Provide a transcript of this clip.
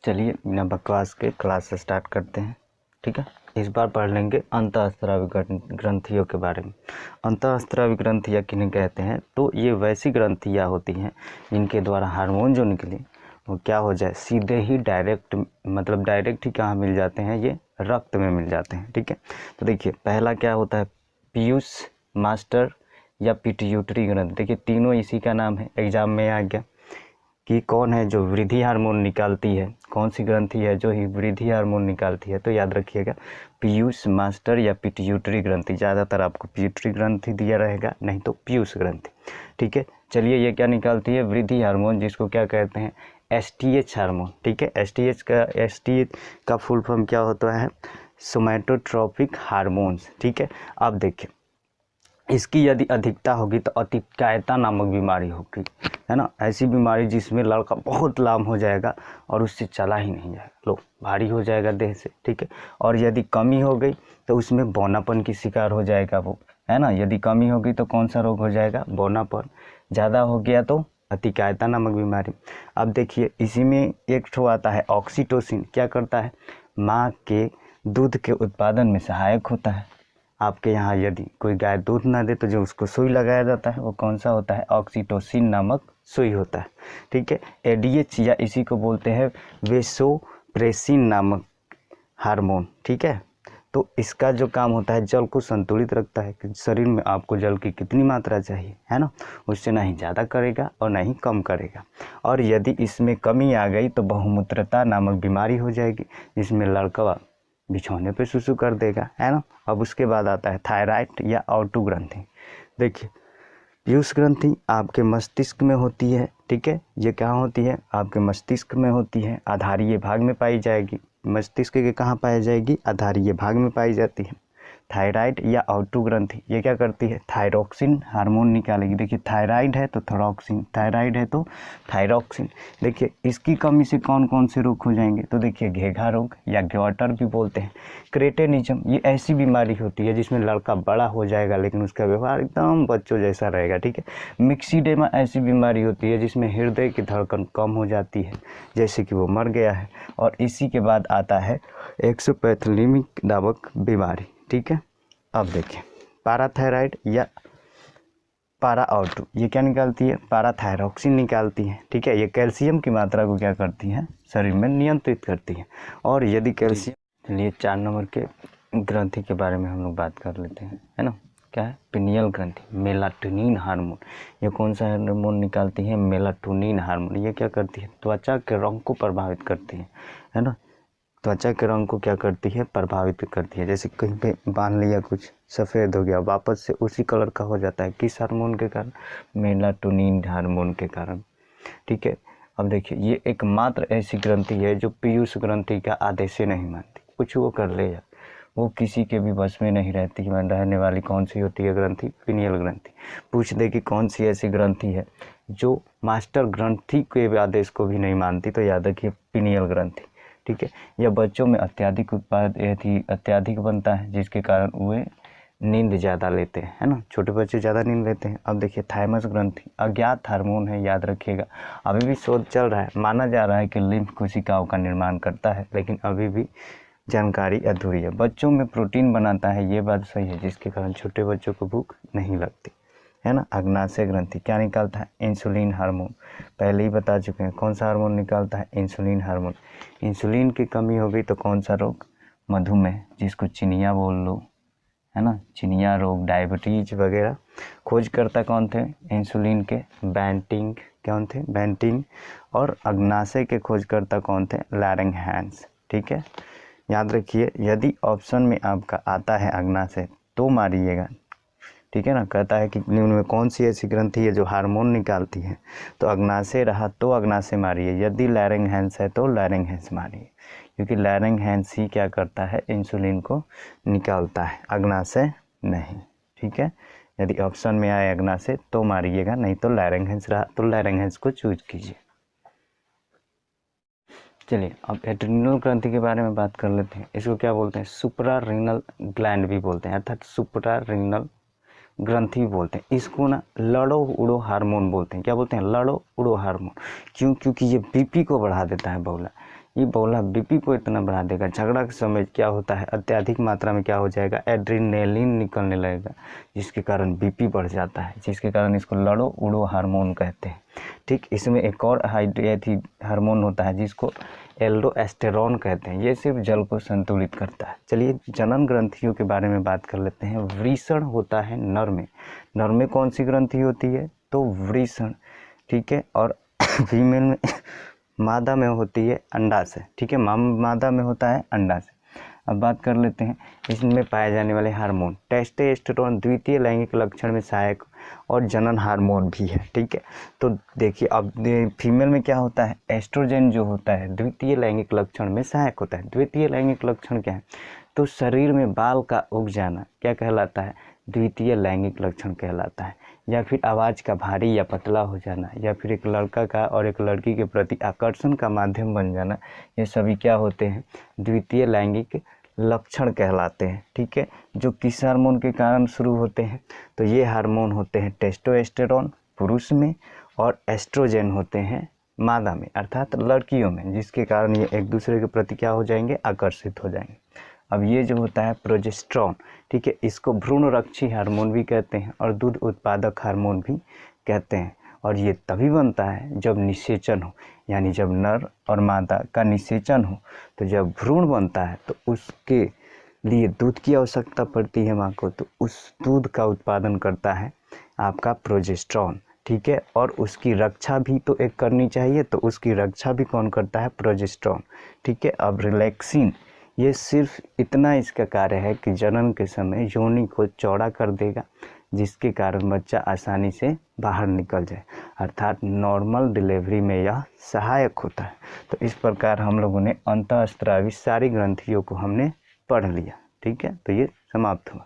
चलिए बिना बकवास के क्लास स्टार्ट करते हैं। ठीक है, इस बार पढ़ लेंगे अंतःस्रावी ग्रंथियों के बारे में। अंतःस्रावी ग्रंथियाँ किन्हें कहते हैं? तो ये वैसी ग्रंथियाँ होती हैं जिनके द्वारा हार्मोन जो निकले वो क्या हो जाए, सीधे ही डायरेक्ट, मतलब डायरेक्ट ही कहाँ मिल जाते हैं, ये रक्त में मिल जाते हैं। ठीक है, तो देखिए पहला क्या होता है, पीयूष, मास्टर या पिट्यूटरी ग्रंथि। देखिए तीनों इसी का नाम है, एग्जाम में आ गया कि कौन है जो वृद्धि हार्मोन निकालती है, कौन सी ग्रंथि है जो ही वृद्धि हार्मोन निकालती है। तो याद रखिएगा पीयूष, मास्टर या पिट्यूटरी ग्रंथि। ज़्यादातर आपको पिट्यूटरी ग्रंथि दिया रहेगा, नहीं तो पीयूष ग्रंथि। ठीक है, चलिए ये क्या निकालती है, वृद्धि हार्मोन, जिसको क्या कहते हैं, एसटीएच हार्मोन। ठीक है, एसटीएच का फुल फॉर्म क्या होता है, सोमैटोट्रोपिक हार्मोन्स। ठीक है, अब देखिए इसकी यदि अधिकता होगी तो अतिकायता नामक बीमारी होगी, है ना। ऐसी बीमारी जिसमें लड़का बहुत लाम हो जाएगा और उससे चला ही नहीं जाएगा, लो भारी हो जाएगा देह से। ठीक है, और यदि कमी हो गई तो उसमें बौनापन की शिकार हो जाएगा वो, है ना। यदि कमी होगी तो कौन सा रोग हो जाएगा, बौनापन। ज़्यादा हो गया तो अतिकायता नामक बीमारी। अब देखिए इसी में एक ठो आता है ऑक्सीटोसिन, क्या करता है, माँ के दूध के उत्पादन में सहायक होता है। आपके यहाँ यदि कोई गाय दूध ना दे तो जो उसको सुई लगाया जाता है वो कौन सा होता है, ऑक्सीटोसिन नामक सुई होता है। ठीक है, एडीएच या इसी को बोलते हैं वेसोप्रेसिन नामक हार्मोन। ठीक है, तो इसका जो काम होता है जल को संतुलित रखता है कि शरीर में आपको जल की कितनी मात्रा चाहिए, है ना, उससे ना ही ज़्यादा करेगा और ना ही कम करेगा। और यदि इसमें कमी आ गई तो बहुमूत्रता नामक बीमारी हो जाएगी, जिसमें लड़का बिछौने पे सुसु कर देगा, है ना। अब उसके बाद आता है थायराइड या ऑटू ग्रंथि। देखिए पीयूष ग्रंथि आपके मस्तिष्क में होती है। ठीक है, ये कहाँ होती है, आपके मस्तिष्क में होती है, आधारीय भाग में पाई जाएगी। मस्तिष्क के कहाँ पाई जाएगी, आधारीय भाग में पाई जाती है। थायराइड या ऑटू ग्रंथि ये क्या करती है, थायरोक्सिन हार्मोन निकालेगी। देखिए थायराइड है तो थायरोक्सिन, थायराइड है तो थायरोक्सिन। देखिए इसकी कमी से कौन कौन से रोग हो जाएंगे, तो देखिए घेघा रोग या ग्वाटर भी बोलते हैं, क्रेटेनिज्म, ये ऐसी बीमारी होती है जिसमें लड़का बड़ा हो जाएगा लेकिन उसका व्यवहार एकदम बच्चों जैसा रहेगा। ठीक है, मिक्सीडेमा ऐसी बीमारी होती है जिसमें हृदय की धड़कन कम हो जाती है, जैसे कि वो मर गया है। और इसी के बाद आता है एक्सोपैथोलिमिक नामक बीमारी। ठीक है, अब देखिए पाराथायराइड या पारा ऑटू ये क्या निकालती है, पाराथायरोक्सिन निकालती है। ठीक है, ये कैल्शियम की मात्रा को क्या करती है, शरीर में नियंत्रित करती है। और यदि कैल्शियम, चलिए 4 नंबर के ग्रंथि के बारे में हम लोग बात कर लेते हैं, है ना। क्या है, पिनियल ग्रंथि, मेलाटोनिन हार्मोन। ये कौन सा हार्मोन निकालती है, मेलाटोनिन हार्मोन। ये क्या करती है, त्वचा के रंग को प्रभावित करती है ना। त्वचा के रंग को क्या करती है, प्रभावित करती है। जैसे कहीं पे बांध लिया, कुछ सफ़ेद हो गया, वापस से उसी कलर का हो जाता है, किस हार्मोन के कारण, मेलाटोनिन हार्मोन के कारण। ठीक है, अब देखिए ये एकमात्र ऐसी ग्रंथि है जो पीयूष ग्रंथि का आदेश से नहीं मानती, कुछ वो कर ले जा, वो किसी के भी बस में नहीं रहने वाली कौन सी होती है ग्रंथि, पिनियल ग्रंथि। पूछ दे कि कौन सी ऐसी ग्रंथि है जो मास्टर ग्रंथि के आदेश को भी नहीं मानती, तो याद रखिए पिनियल ग्रंथि। ठीक है, यह बच्चों में अत्याधिक बनता है, जिसके कारण वे नींद ज़्यादा लेते हैं, है ना, छोटे बच्चे ज़्यादा नींद लेते हैं। अब देखिए थाइमस ग्रंथि अज्ञात हार्मोन है, याद रखिएगा, अभी भी शोध चल रहा है। माना जा रहा है कि लिम्फ कोशिकाओं का निर्माण करता है, लेकिन अभी भी जानकारी अधूरी है। बच्चों में प्रोटीन बनाता है, ये बात सही है, जिसके कारण छोटे बच्चों को भूख नहीं लगती, है ना। अग्नाशय ग्रंथि क्या निकालता है, इंसुलिन हार्मोन, पहले ही बता चुके हैं कौन सा हार्मोन निकालता है, इंसुलिन हार्मोन। इंसुलिन की कमी हो गई तो कौन सा रोग, मधुमेह, जिसको चिनिया बोल लो, है ना, चिनिया रोग, डायबिटीज वगैरह। खोजकर्ता कौन थे इंसुलिन के, बैंटिंग, कौन थे, बैंटिंग। और अग्नाशय के खोजकर्ता कौन थे, लैरिंगहैंस। ठीक है, याद रखिए यदि ऑप्शन में आपका आता है अग्नाशय तो मारिएगा। ठीक है ना, कहता है कि निम्न में कौन सी ऐसी ग्रंथि है जो हार्मोन निकालती है, तो अग्नाशय रहा तो अग्नाशय मारिए, यदि लैरिंगहैंस है तो लैरिंगहैंस मारिए, क्योंकि लैरिंगहैंस ही क्या करता है, इंसुलिन को निकालता है, अग्नाशय नहीं। ठीक है, यदि ऑप्शन में आए अग्नाशय तो मारिएगा, नहीं तो लैरिंगहैंस रहा तो लैरिंगहैंस को चूज कीजिए। चलिए अब एड्रिनल ग्रंथि के बारे में बात कर लेते हैं। इसको क्या बोलते हैं, सुप्रारीनल ग्लैंड भी बोलते हैं, अर्थात सुप्रारीनल ग्रंथि भी बोलते हैं। इसको ना लड़ो उड़ो हार्मोन बोलते हैं। क्या बोलते हैं, लड़ो उड़ो हार्मोन। क्यों, क्योंकि ये बीपी को बढ़ा देता है बहुला। ये बोला बीपी को इतना बढ़ा देगा। झगड़ा के समय क्या होता है, अत्यधिक मात्रा में क्या हो जाएगा, एड्रेनलिन निकलने लगेगा, जिसके कारण बीपी बढ़ जाता है, जिसके कारण इसको लड़ो उड़ो हार्मोन कहते हैं। ठीक, इसमें एक और हार्मोन होता है जिसको एल्डोस्टेरोन कहते हैं। ये सिर्फ जल को संतुलित करता है। चलिए जनन ग्रंथियों के बारे में बात कर लेते हैं। वृषण होता है नर में। नर में कौन सी ग्रंथि होती है, तो वृषण। ठीक है, और फीमेल में मादा में होती है अंडा से। ठीक है, मादा में होता है अंडा से। अब बात कर लेते हैं इसमें पाए जाने वाले हार्मोन। टेस्टोस्टेरोन द्वितीय लैंगिक लक्षण में सहायक और जनन हार्मोन भी है। ठीक है, तो देखिए अब फीमेल में क्या होता है, एस्ट्रोजन जो होता है द्वितीय लैंगिक लक्षण में सहायक होता है। द्वितीय लैंगिक लक्षण क्या है, तो शरीर में बाल का उग जाना क्या कहलाता है, द्वितीय लैंगिक लक्षण कहलाता है। या फिर आवाज़ का भारी या पतला हो जाना, या फिर एक लड़का का और एक लड़की के प्रति आकर्षण का माध्यम बन जाना, ये सभी क्या होते हैं, द्वितीय लैंगिक लक्षण कहलाते हैं। ठीक है, जो किस हार्मोन के कारण शुरू होते हैं, तो ये हार्मोन होते हैं टेस्टोस्टेरोन पुरुष में और एस्ट्रोजन होते हैं मादा में, अर्थात लड़कियों में, जिसके कारण ये एक दूसरे के प्रति क्या हो जाएंगे, आकर्षित हो जाएंगे। अब ये जो होता है प्रोजेस्टेरोन, ठीक है, इसको भ्रूणरक्षी हार्मोन भी कहते हैं और दूध उत्पादक हार्मोन भी कहते हैं। और ये तभी बनता है जब निषेचन हो, यानी जब नर और मादा का निषेचन हो, तो जब भ्रूण बनता है तो उसके लिए दूध की आवश्यकता पड़ती है माँ को, तो उस दूध का उत्पादन करता है आपका प्रोजेस्टेरोन। ठीक है, और उसकी रक्षा भी तो एक करनी चाहिए, तो उसकी रक्षा भी कौन करता है, प्रोजेस्टेरोन। ठीक है, अब रिलैक्सिन, ये सिर्फ इतना इसका कार्य है कि जनन के समय योनि को चौड़ा कर देगा, जिसके कारण बच्चा आसानी से बाहर निकल जाए, अर्थात नॉर्मल डिलीवरी में यह सहायक होता है। तो इस प्रकार हम लोगों ने अंतःस्रावी सारी ग्रंथियों को हमने पढ़ लिया। ठीक है, तो ये समाप्त हुआ।